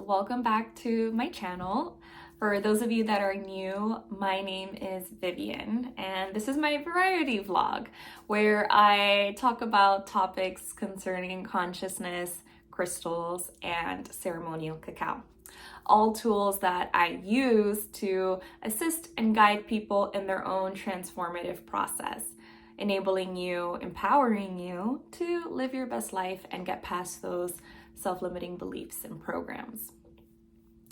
welcome back to my channel. For those of you that are new, my name is Vivian, and this is my variety vlog where I talk about topics concerning consciousness, crystals, and ceremonial cacao. All tools that I use to assist and guide people in their own transformative process, enabling you, empowering you to live your best life and get past those self-limiting beliefs and programs.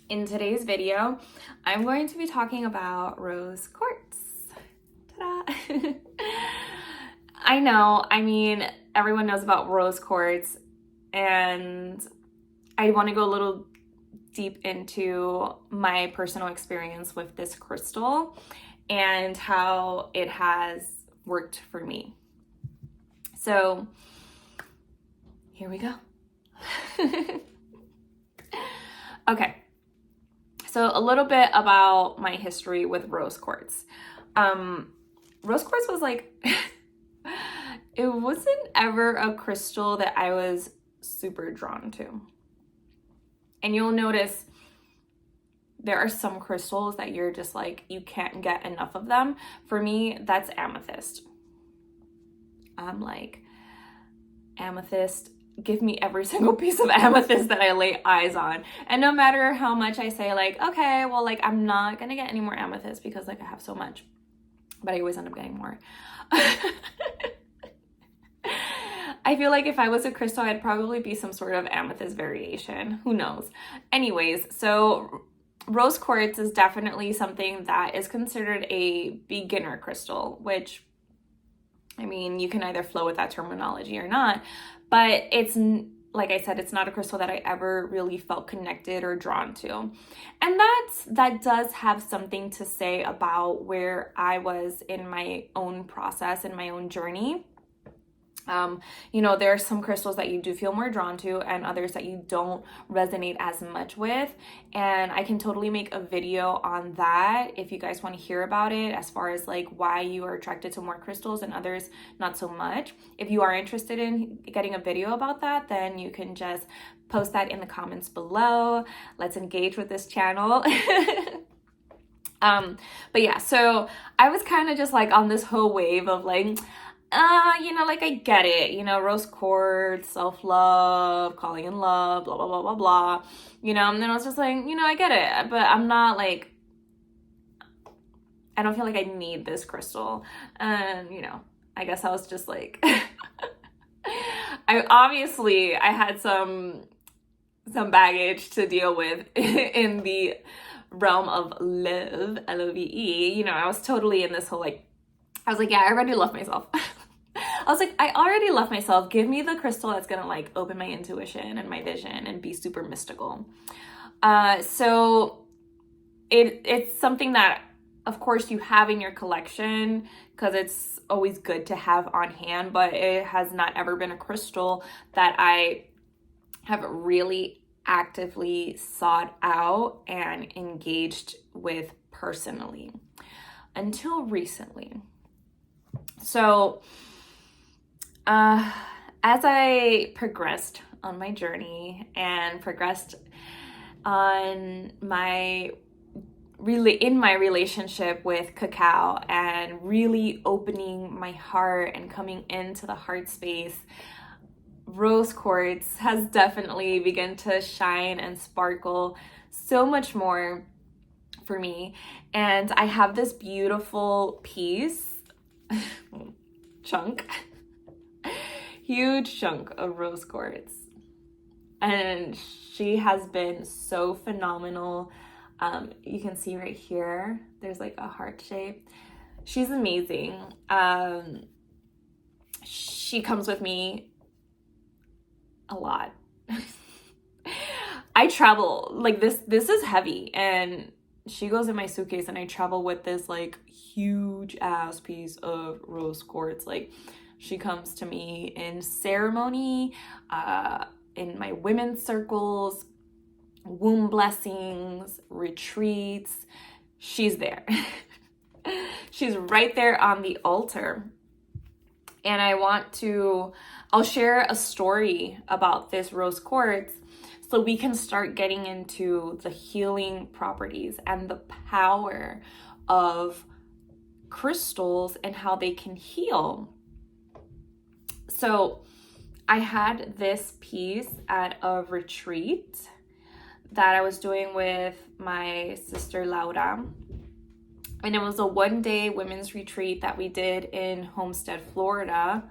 In today's video, I'm going to be talking about rose quartz. Ta-da! I know, everyone knows about rose quartz, and I want to go a little deep into my personal experience with this crystal and how it has worked for me. So here we go. Okay, so a little bit about my history with rose quartz. Rose quartz was like, it wasn't ever a crystal that I was super drawn to. And you'll notice there are some crystals that you're just like, you can't get enough of them. For me, that's amethyst. I'm like, amethyst, give me every single piece of amethyst that I lay eyes on. And no matter how much I say like, okay, well, like I'm not gonna get any more amethyst because like I have so much, but I always end up getting more. I feel like if I was a crystal, I'd probably be some sort of amethyst variation. Who knows? Anyways, so rose quartz is definitely something that is considered a beginner crystal, which, I mean, you can either flow with that terminology or not, but it's, like I said, it's not a crystal that I ever really felt connected or drawn to. And that does have something to say about where I was in my own process, in my own journey. There are some crystals that you do feel more drawn to and others that you don't resonate as much with. And I can totally make a video on that if you guys want to hear about it, as far as like why you are attracted to more crystals and others not so much. If you are interested in getting a video about that, then you can just post that in the comments below. Let's engage with this channel. But yeah, so I was kind of just like on this whole wave of like, I get it, rose quartz, self-love, calling in love, blah, blah, blah, blah, blah, and then I was just like, I get it, but I'm not like, I don't feel like I need this crystal. And, I guess I was just like, I had some baggage to deal with in the realm of love, L-O-V-E, I was totally in this whole I was like, yeah, I already love myself. I was like, I already love myself. Give me the crystal that's gonna like open my intuition and my vision and be super mystical. So it's something that, of course, you have in your collection because it's always good to have on hand, but it has not ever been a crystal that I have really actively sought out and engaged with personally until recently. So, as I progressed on my journey and progressed on in my relationship with cacao and really opening my heart and coming into the heart space, rose quartz has definitely begun to shine and sparkle so much more for me. And I have this beautiful piece, huge chunk of rose quartz, and she has been so phenomenal. You can see right here there's like a heart shape. She's amazing. She comes with me a lot. I travel like this is heavy, and she goes in my suitcase, and I travel with this like huge ass piece of rose quartz. Like, she comes to me in ceremony, in my women's circles, womb blessings, retreats. She's there. She's right there on the altar. And I'll share a story about this rose quartz so we can start getting into the healing properties and the power of crystals and how they can heal. So I had this piece at a retreat that I was doing with my sister Laura. And it was a 1-day women's retreat that we did in Homestead, Florida.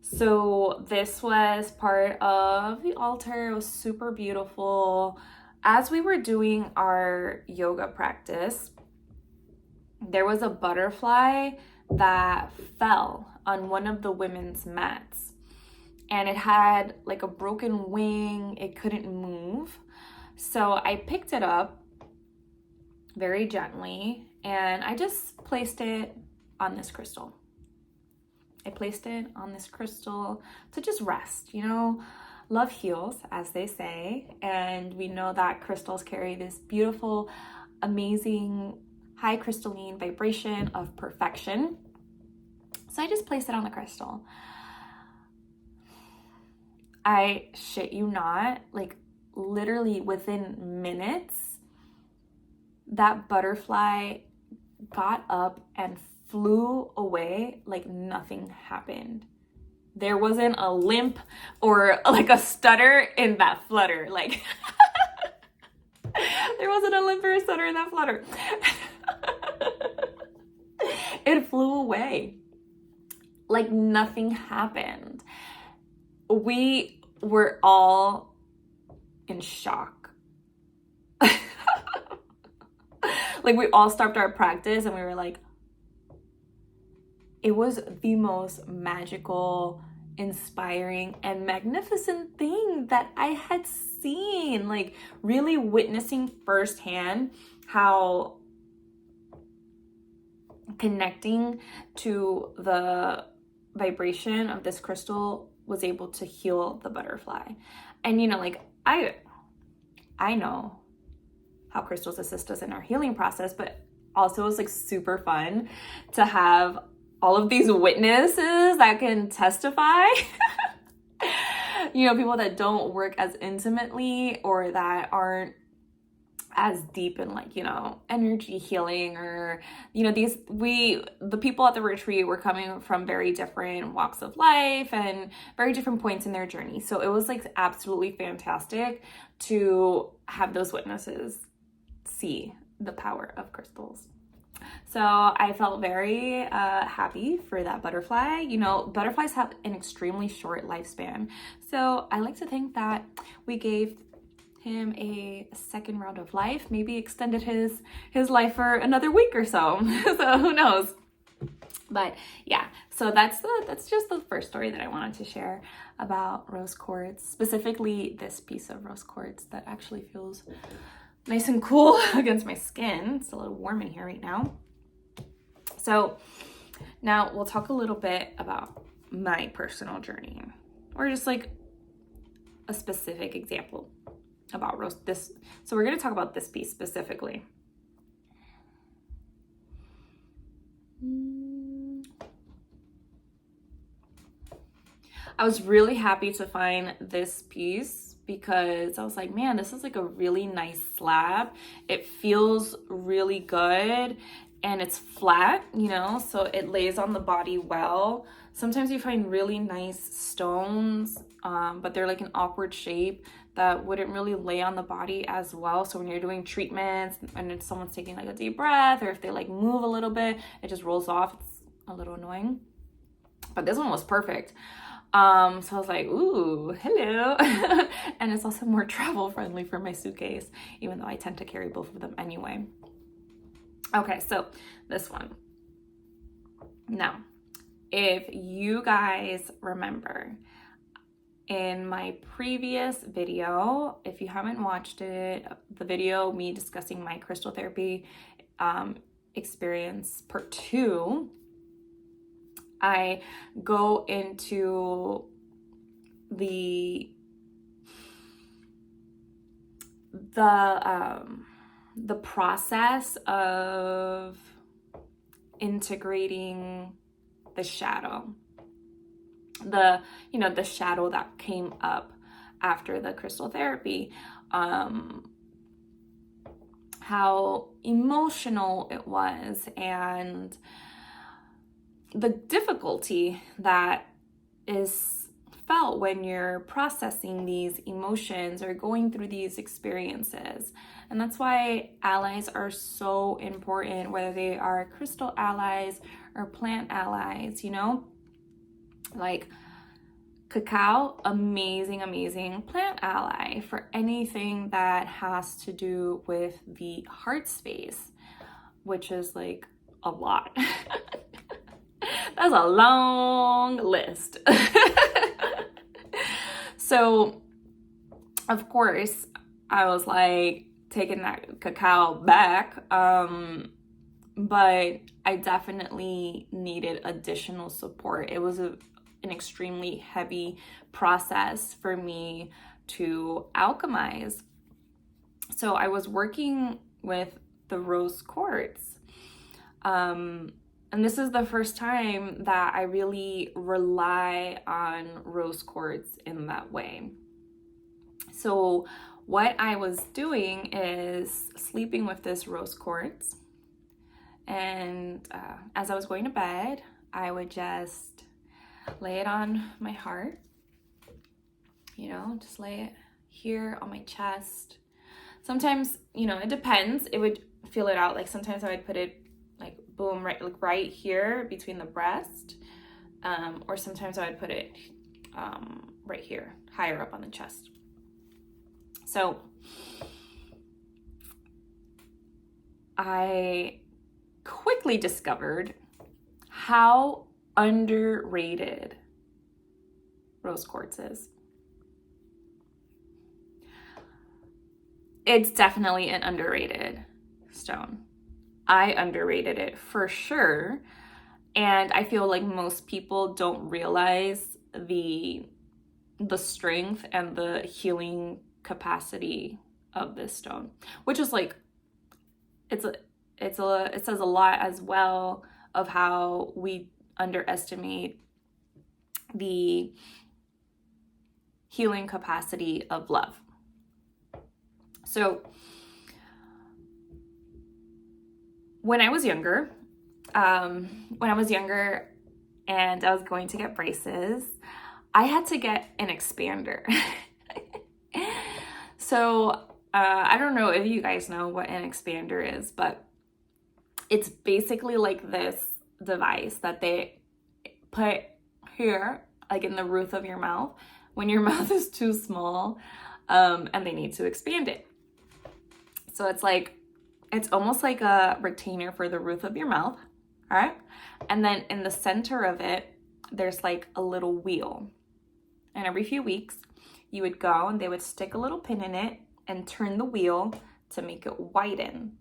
So this was part of the altar. It was super beautiful. As we were doing our yoga practice, there was a butterfly that fell on one of the women's mats. And it had like a broken wing. It couldn't move. So I picked it up very gently and I just placed it on this crystal. I placed it on this crystal to just rest. You know, love heals, as they say. And we know that crystals carry this beautiful, amazing, high crystalline vibration of perfection. So I just placed it on the crystal. I shit you not, like literally within minutes, that butterfly got up and flew away like nothing happened. There wasn't a limp or like a stutter in that flutter. Like there wasn't a limp or a stutter in that flutter. It flew away like nothing happened. We were all in shock. Like we all stopped our practice and we were like, it was the most magical, inspiring, and magnificent thing that I had seen. Like really witnessing firsthand how connecting to the vibration of this crystal was able to heal the butterfly. And you know, like I know how crystals assist us in our healing process, but also it was like super fun to have all of these witnesses that can testify. You know, people that don't work as intimately or that aren't as deep in like, you know, energy healing or, you know, the people at the retreat were coming from very different walks of life and very different points in their journey. So it was like absolutely fantastic to have those witnesses see the power of crystals. So I felt very happy for that butterfly. You know, butterflies have an extremely short lifespan. So I like to think that we gave him a second round of life, maybe extended his life for another week or so. So who knows? But yeah, so that's just the first story that I wanted to share about rose quartz, specifically this piece of rose quartz that actually feels nice and cool against my skin. It's a little warm in here right now. So now we'll talk a little bit about my personal journey, or just like a specific example about this. So we're going to talk about this piece specifically. I was really happy to find this piece because I was like, man, this is like a really nice slab. It feels really good and it's flat, you know, so it lays on the body well. Sometimes you find really nice stones, but they're like an awkward shape that wouldn't really lay on the body as well. So when you're doing treatments and if someone's taking like a deep breath or if they like move a little bit, it just rolls off. It's a little annoying. But this one was perfect. So I was like, ooh, hello. And it's also more travel friendly for my suitcase, even though I tend to carry both of them anyway. Okay, so this one. Now, if you guys remember in my previous video, if you haven't watched it, the video, me discussing my crystal therapy experience part 2, I go into the process of integrating the shadow, the shadow that came up after the crystal therapy, how emotional it was, and the difficulty that is felt when you're processing these emotions or going through these experiences. And that's why allies are so important, whether they are crystal allies or plant allies, you know? Like cacao, amazing plant ally for anything that has to do with the heart space, which is like a lot. That's a long list. So, of course, I was like taking that cacao back, but I definitely needed additional support. It was an extremely heavy process for me to alchemize. So I was working with the rose quartz. And this is the first time that I really rely on rose quartz in that way. So what I was doing is sleeping with this rose quartz. And as I was going to bed, I would just lay it on my heart, you know, just lay it here on my chest. Sometimes, you know, it depends. It would feel it out. Like sometimes I would put it like boom, right here between the breast. Or sometimes I would put it right here, higher up on the chest. So I quickly discovered how underrated rose quartz is. It's definitely an underrated stone. I underrated it for sure. And I feel like most people don't realize the strength and the healing capacity of this stone, which is like, it says a lot as well of how we underestimate the healing capacity of love. So when I was younger and I was going to get braces, I had to get an expander. So I don't know if you guys know what an expander is, but it's basically like this device that they put here, like in the roof of your mouth, when your mouth is too small, and they need to expand it. So it's almost like a retainer for the roof of your mouth, all right? And then in the center of it, there's like a little wheel. And every few weeks, you would go and they would stick a little pin in it and turn the wheel to make it widen,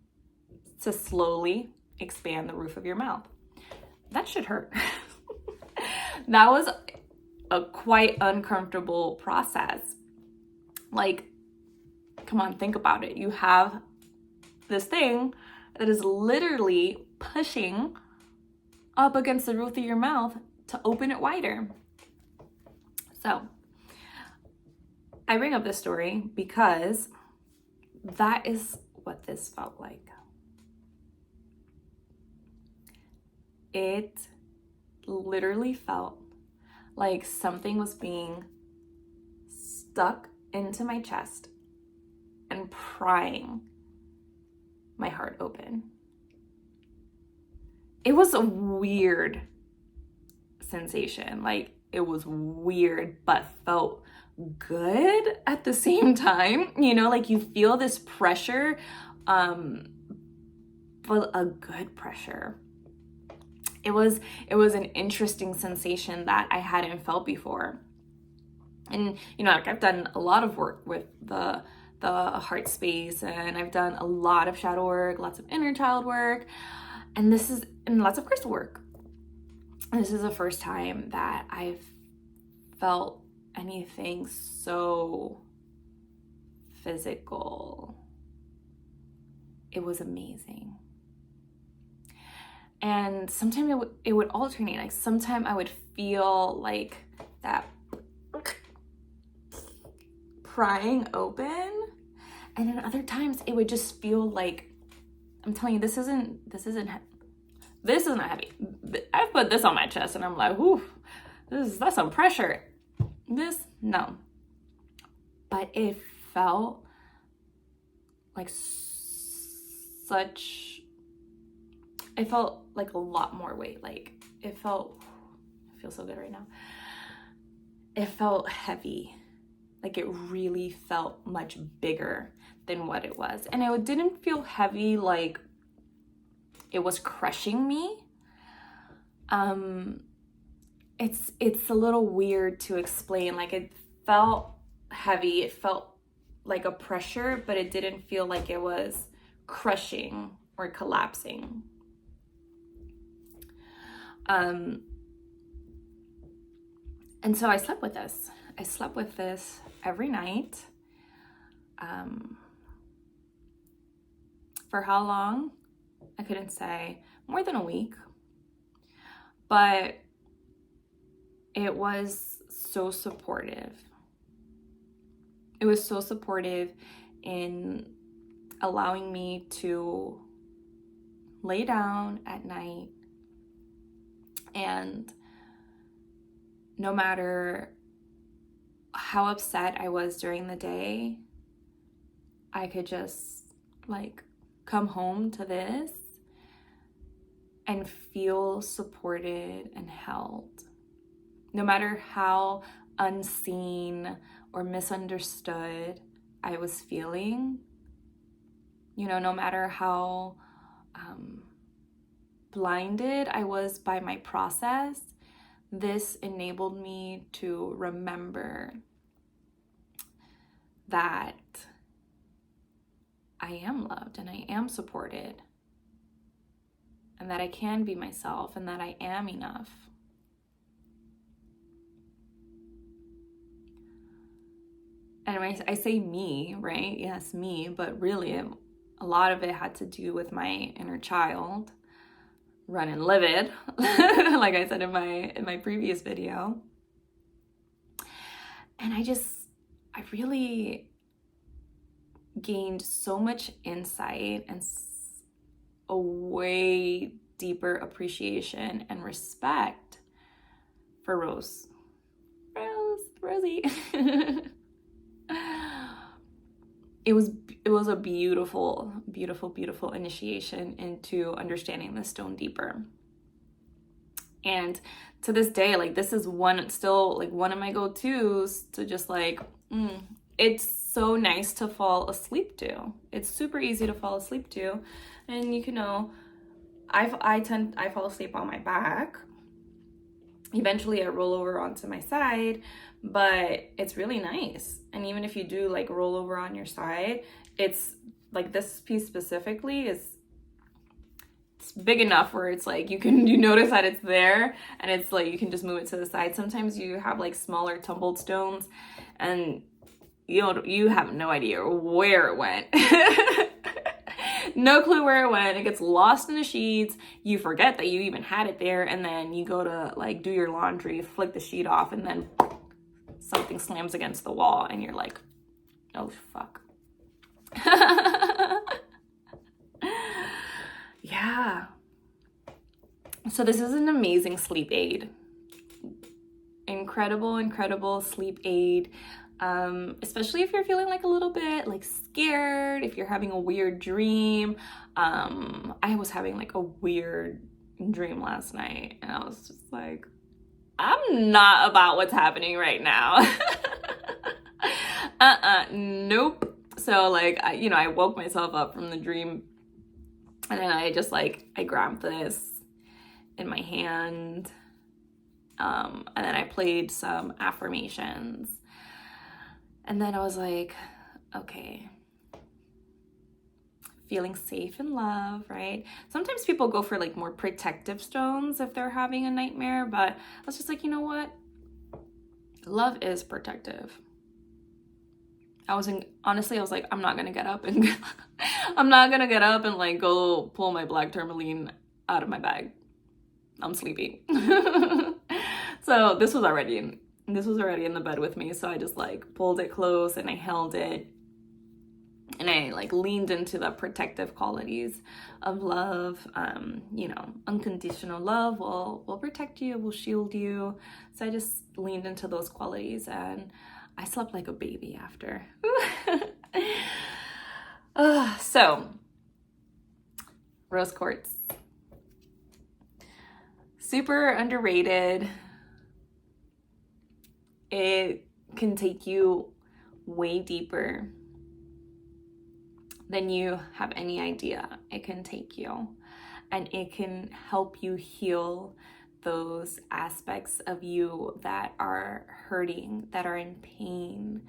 to slowly expand the roof of your mouth. That should hurt. That was a quite uncomfortable process. Like, come on, think about it. You have this thing that is literally pushing up against the roof of your mouth to open it wider. So I bring up this story because that is what this felt like. It literally felt like something was being stuck into my chest and prying my heart open. It was a weird sensation. Like, it was weird, but felt good at the same time. You know, like you feel this pressure, but a good pressure. It was an interesting sensation that I hadn't felt before. And, you know, like I've done a lot of work with the heart space, and I've done a lot of shadow work, lots of inner child work, and lots of crystal work. And this is the first time that I've felt anything so physical. It was amazing. And sometimes it would alternate. Like sometimes I would feel like that prying open. And then other times it would just feel like, I'm telling you, this isn't not heavy. I've put this on my chest and I'm like, whew, that's some pressure. No. But it felt like it felt like a lot more weight. Like I feel so good right now. It felt heavy. Like it really felt much bigger than what it was. And it didn't feel heavy like it was crushing me. It's a little weird to explain. Like it felt heavy. It felt like a pressure, but it didn't feel like it was crushing or collapsing. And so I slept with this. I slept with this every night. For how long? I couldn't say. More than a week. But it was so supportive. It was so supportive in allowing me to lay down at night, and no matter how upset I was during the day, I could just like come home to this and feel supported and held. No matter how unseen or misunderstood I was feeling, you know, no matter how blinded I was by my process, this enabled me to remember that I am loved and I am supported, and that I can be myself, and that I am enough. And when I say me, right? Yes, me, but really a lot of it had to do with my inner child running livid, like I said in my previous video. And I really gained so much insight and a way deeper appreciation and respect for Rosie. It was a beautiful, beautiful, beautiful initiation into understanding the stone deeper. And to this day, like this is one of my go-tos to just like, it's so nice to fall asleep to. It's super easy to fall asleep to. And you know, I fall asleep on my back. Eventually I roll over onto my side, but it's really nice. And even if you do like roll over on your side, it's like this piece specifically it's big enough where it's like you notice that it's there, and it's like you can just move it to the side. Sometimes you have like smaller tumbled stones and you have no idea where it went. No clue where it went. It gets lost in the sheets. You forget that you even had it there, and then you go to like do your laundry, flick the sheet off, and then something slams against the wall and you're like, oh fuck. Yeah. So this is an amazing sleep aid. Incredible sleep aid. Especially if you're feeling like a little bit like scared, if you're having a weird dream. I was having like a weird dream last night, and I was just like, I'm not about what's happening right now. Nope. So like, I woke myself up from the dream, and then I just like, I grabbed this in my hand, and then I played some affirmations. And then I was like, okay, feeling safe and love, right? Sometimes people go for like more protective stones if they're having a nightmare, but I was just like, you know what? Love is protective. Honestly, I was like, I'm not gonna get up and like go pull my black tourmaline out of my bag. I'm sleeping. So this was already this was already in the bed with me, so I just like pulled it close and I held it. And I like leaned into the protective qualities of love. You know, unconditional love will protect you, will shield you. So I just leaned into those qualities and I slept like a baby after. So, rose quartz. Super underrated. It can take you way deeper than you have any idea it can take you. And it can help you heal those aspects of you that are hurting, that are in pain,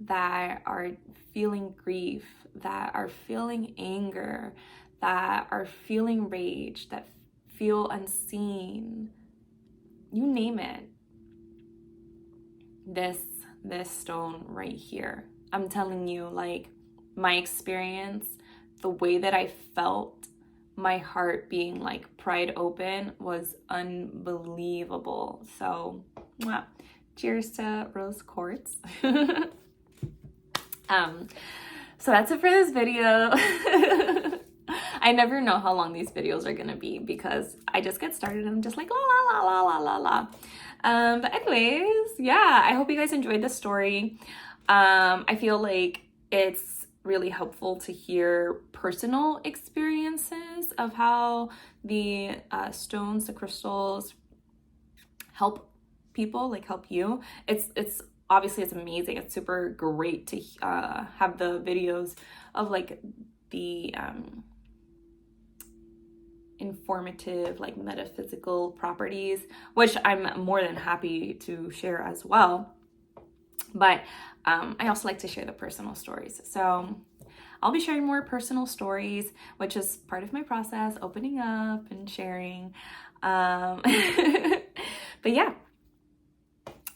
that are feeling grief, that are feeling anger, that are feeling rage, that feel unseen. You name it. This stone right here. I'm telling you, like, my experience, the way that I felt my heart being like pried open was unbelievable. So, cheers to rose quartz. So that's it for this video. I never know how long these videos are gonna be because I just get started and I'm just like la la la la la la la. But anyways, yeah, I hope you guys enjoyed the story. I feel like it's really helpful to hear personal experiences of how the stones, the crystals help people, like help you. It's obviously it's amazing. It's super great to have the videos of like the informative, like metaphysical properties, which I'm more than happy to share as well. But I also like to share the personal stories. So I'll be sharing more personal stories, which is part of my process, opening up and sharing. But yeah,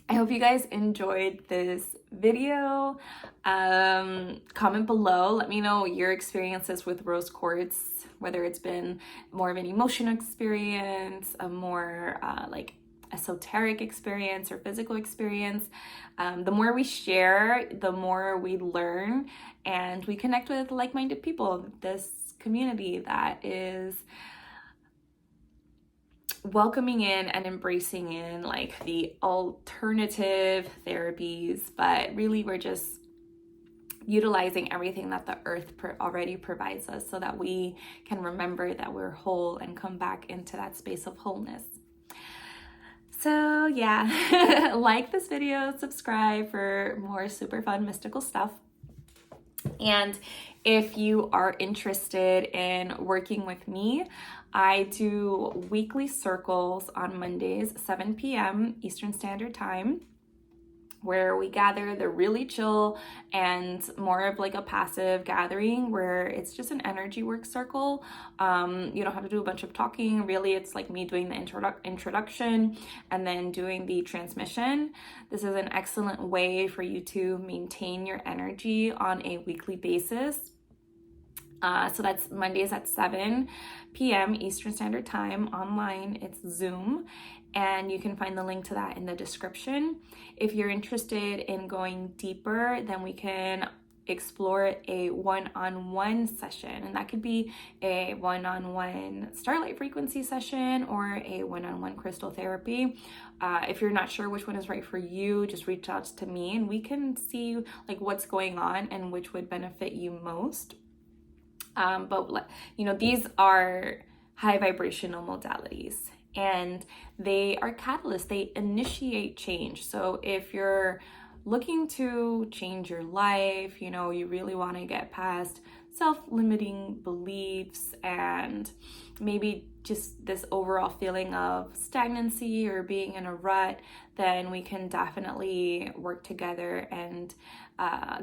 I hope you guys enjoyed this video. Comment below, let me know your experiences with rose quartz, whether it's been more of an emotional experience, a more like esoteric experience or physical experience. The more we share, the more we learn and we connect with like-minded people. This community that is welcoming in and embracing in like the alternative therapies, but really we're just utilizing everything that the earth already provides us so that we can remember that we're whole and come back into that space of wholeness. So yeah, like this video, subscribe for more super fun mystical stuff. And if you are interested in working with me, I do weekly circles on Mondays, 7 p.m. Eastern Standard Time, where we gather. They're really chill and more of like a passive gathering where it's just an energy work circle. You don't have to do a bunch of talking. Really, it's like me doing the introduction and then doing the transmission. This is an excellent way for you to maintain your energy on a weekly basis. So that's Mondays at 7 p.m. Eastern Standard Time online. It's Zoom. And you can find the link to that in the description. If you're interested in going deeper, then we can explore a one-on-one session. And that could be a one-on-one starlight frequency session or a one-on-one crystal therapy. If you're not sure which one is right for you, just reach out to me and we can see like what's going on and which would benefit you most. But you know, these are high vibrational modalities. And they are catalysts, they initiate change. So if you're looking to change your life, you know, you really want to get past self-limiting beliefs and maybe just this overall feeling of stagnancy or being in a rut, then we can definitely work together and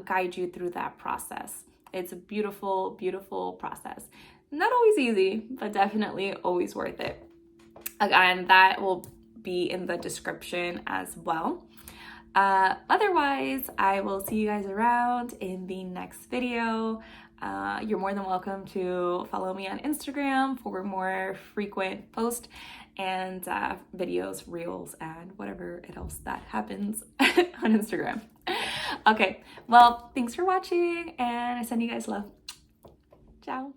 guide you through that process. It's a beautiful, beautiful process. Not always easy, but definitely always worth it. Again, that will be in the description as well. Otherwise, I will see you guys around in the next video. You're more than welcome to follow me on Instagram for more frequent posts and videos, reels, and whatever else that happens on Instagram. Okay, well, thanks for watching, and I send you guys love. Ciao.